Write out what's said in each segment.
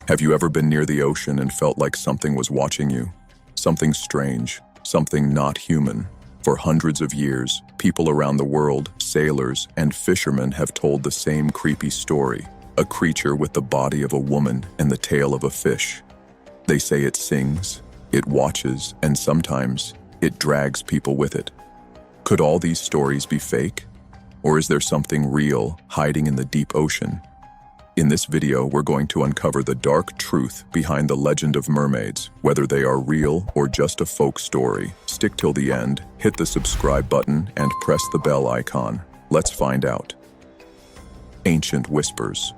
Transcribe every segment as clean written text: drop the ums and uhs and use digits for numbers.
Have you ever been near the ocean and felt like something was watching you? Something strange, something not human. For hundreds of years, people around the world, sailors and fishermen have told the same creepy story. A creature with the body of a woman and the tail of a fish. They say it sings, it watches, and sometimes it drags people with it. Could all these stories be fake? Or is there something real hiding in the deep ocean? In this video, we're going to uncover the dark truth behind the legend of mermaids, whether they are real or just a folk story. Stick till the end, hit the subscribe button, and press the bell icon. Let's find out. Ancient whispers.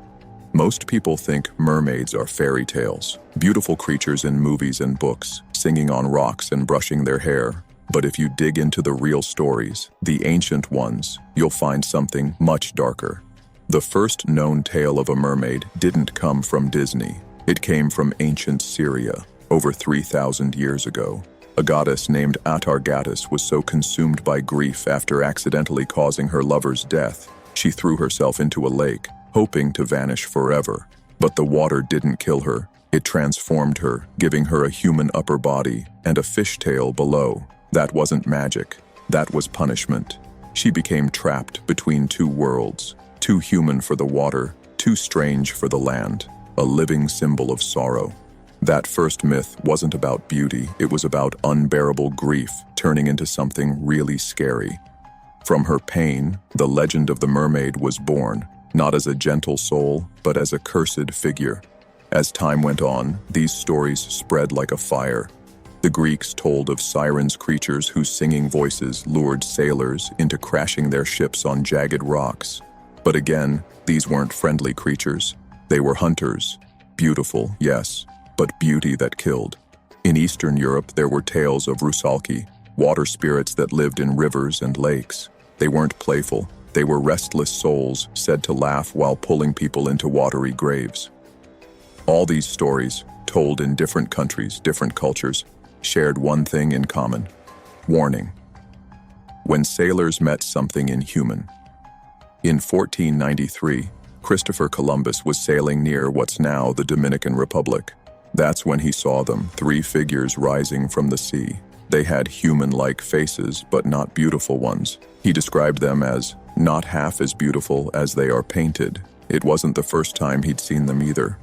Most people think mermaids are fairy tales, beautiful creatures in movies and books, singing on rocks and brushing their hair. But if you dig into the real stories, the ancient ones, you'll find something much darker. The first known tale of a mermaid didn't come from Disney. It came from ancient Syria, over 3,000 years ago. A goddess named Atargatis was so consumed by grief after accidentally causing her lover's death, she threw herself into a lake, hoping to vanish forever. But the water didn't kill her. It transformed her, giving her a human upper body and a fish tail below. That wasn't magic. That was punishment. She became trapped between two worlds. Too human for the water, too strange for the land, a living symbol of sorrow. That first myth wasn't about beauty, it was about unbearable grief turning into something really scary. From her pain, the legend of the mermaid was born, not as a gentle soul, but as a cursed figure. As time went on, these stories spread like a fire. The Greeks told of sirens, creatures whose singing voices lured sailors into crashing their ships on jagged rocks. But again, these weren't friendly creatures. They were hunters. Beautiful, yes, but beauty that killed. In Eastern Europe, there were tales of rusalki, water spirits that lived in rivers and lakes. They weren't playful. They were restless souls, said to laugh while pulling people into watery graves. All these stories, told in different countries, different cultures, shared one thing in common. Warning. When sailors met something inhuman. In 1493, Christopher Columbus was sailing near what's now the Dominican Republic. That's when he saw them, three figures rising from the sea. They had human-like faces, but not beautiful ones. He described them as not half as beautiful as they are painted. It wasn't the first time he'd seen them either.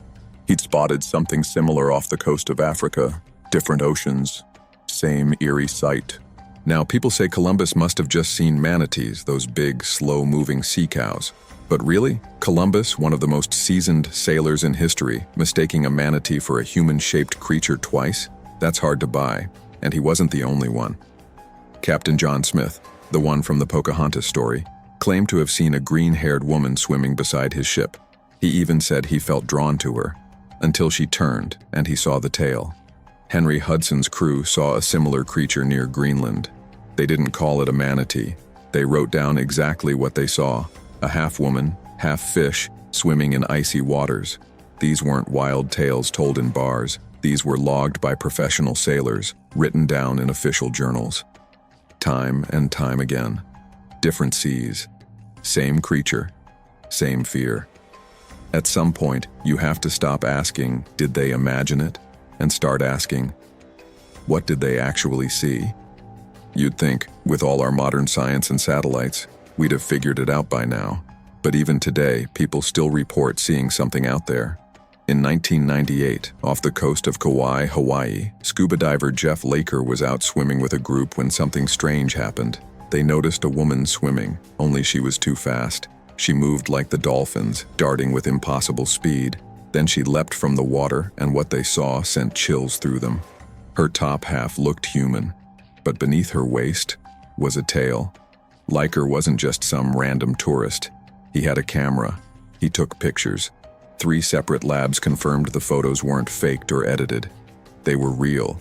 He'd spotted something similar off the coast of Africa. Different oceans, same eerie sight. Now, people say Columbus must have just seen manatees, those big, slow-moving sea cows. But really, Columbus, one of the most seasoned sailors in history, mistaking a manatee for a human-shaped creature twice? That's hard to buy, and he wasn't the only one. Captain John Smith, the one from the Pocahontas story, claimed to have seen a green-haired woman swimming beside his ship. He even said he felt drawn to her, until she turned and he saw the tail. Henry Hudson's crew saw a similar creature near Greenland. They didn't call it a manatee. They wrote down exactly what they saw, a half-woman, half-fish, swimming in icy waters. These weren't wild tales told in bars. These were logged by professional sailors, written down in official journals. Time and time again. Different seas. Same creature. Same fear. At some point, you have to stop asking, did they imagine it? And start asking, what did they actually see? You'd think, with all our modern science and satellites, we'd have figured it out by now. But even today, people still report seeing something out there. In 1998, off the coast of Kauai, Hawaii, scuba diver Jeff Laker was out swimming with a group when something strange happened. They noticed a woman swimming, only she was too fast. She moved like the dolphins, darting with impossible speed. Then she leapt from the water, and what they saw sent chills through them. Her top half looked human, but beneath her waist was a tail. Liker wasn't just some random tourist. He had a camera. He took pictures. 3 separate labs confirmed the photos weren't faked or edited. They were real.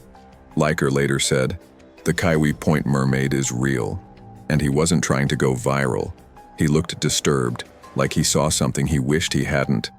Liker later said, "The Kauai Point mermaid is real." And he wasn't trying to go viral. He looked disturbed, like he saw something he wished he hadn't.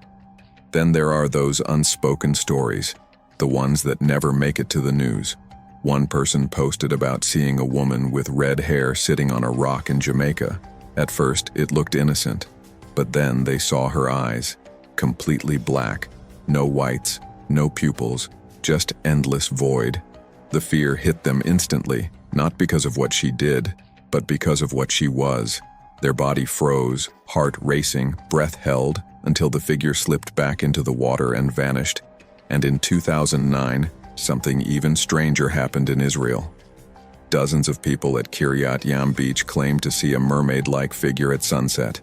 Then there are those unspoken stories, the ones that never make it to the news. One person posted about seeing a woman with red hair sitting on a rock in Jamaica. At first, it looked innocent, but then they saw her eyes, completely black, no whites, No pupils, just endless void. The fear hit them instantly, not because of what she did, but because of what she was. Their body froze, heart racing, breath held, until the figure slipped back into the water and vanished. And in 2009, something even stranger happened in Israel. Dozens of people at Kiryat Yam Beach claimed to see a mermaid-like figure at sunset.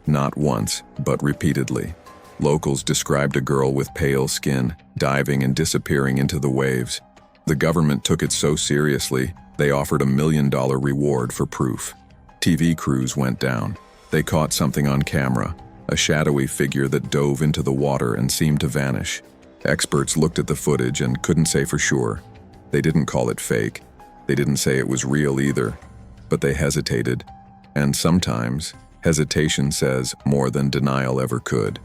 Not once, but repeatedly. Locals described a girl with pale skin, diving and disappearing into the waves. The government took it so seriously, they offered $1 million reward for proof. TV crews went down. They caught something on camera, a shadowy figure that dove into the water and seemed to vanish. Experts looked at the footage and couldn't say for sure. They didn't call it fake. They didn't say it was real either. But they hesitated. And sometimes, hesitation says more than denial ever could.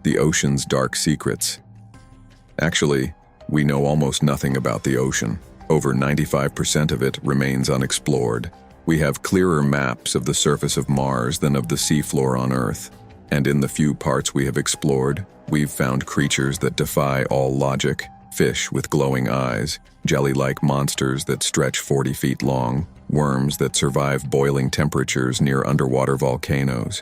The ocean's dark secrets. Actually, we know almost nothing about the ocean. Over 95% of it remains unexplored. We have clearer maps of the surface of Mars than of the seafloor on Earth. And in the few parts we have explored, we've found creatures that defy all logic, fish with glowing eyes, jelly-like monsters that stretch 40 feet long, worms that survive boiling temperatures near underwater volcanoes.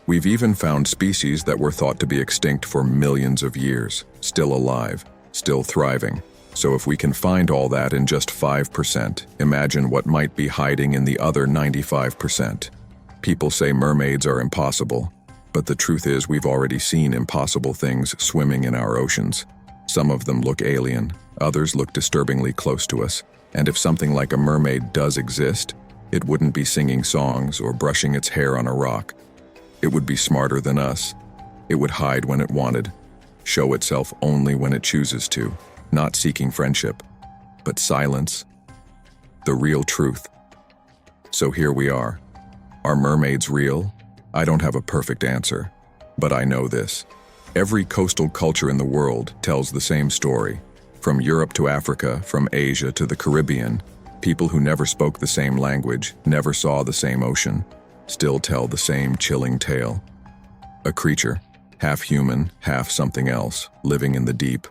We've even found species that were thought to be extinct for millions of years, still alive, still thriving. So if we can find all that in just 5%, imagine what might be hiding in the other 95%. People say mermaids are impossible, but the truth is we've already seen impossible things swimming in our oceans. Some of them look alien, others look disturbingly close to us, and if something like a mermaid does exist, it wouldn't be singing songs or brushing its hair on a rock. It would be smarter than us. It would hide when it wanted, show itself only when it chooses to, not seeking friendship, but silence, the real truth. So here we are. Are mermaids real? I don't have a perfect answer, but I know this. Every coastal culture in the world tells the same story. From Europe to Africa, from Asia to the Caribbean, people who never spoke the same language, never saw the same ocean, still tell the same chilling tale. A creature, half human, half something else, living in the deep,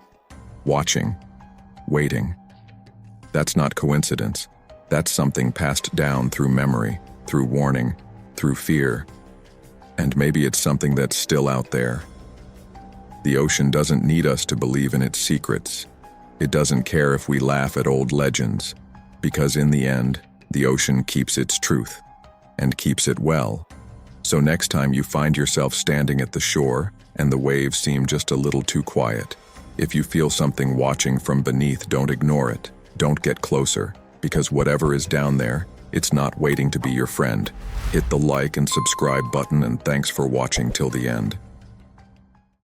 watching, waiting. That's not coincidence. That's something passed down through memory, through warning, through fear. And maybe it's something that's still out there. The ocean doesn't need us to believe in its secrets. It doesn't care if we laugh at old legends, because in the end, the ocean keeps its truth, and keeps it well. So next time you find yourself standing at the shore and the waves seem just a little too quiet, if you feel something watching from beneath, don't ignore it. Don't get closer, because whatever is down there, it's not waiting to be your friend. Hit the like and subscribe button, and thanks for watching till the end.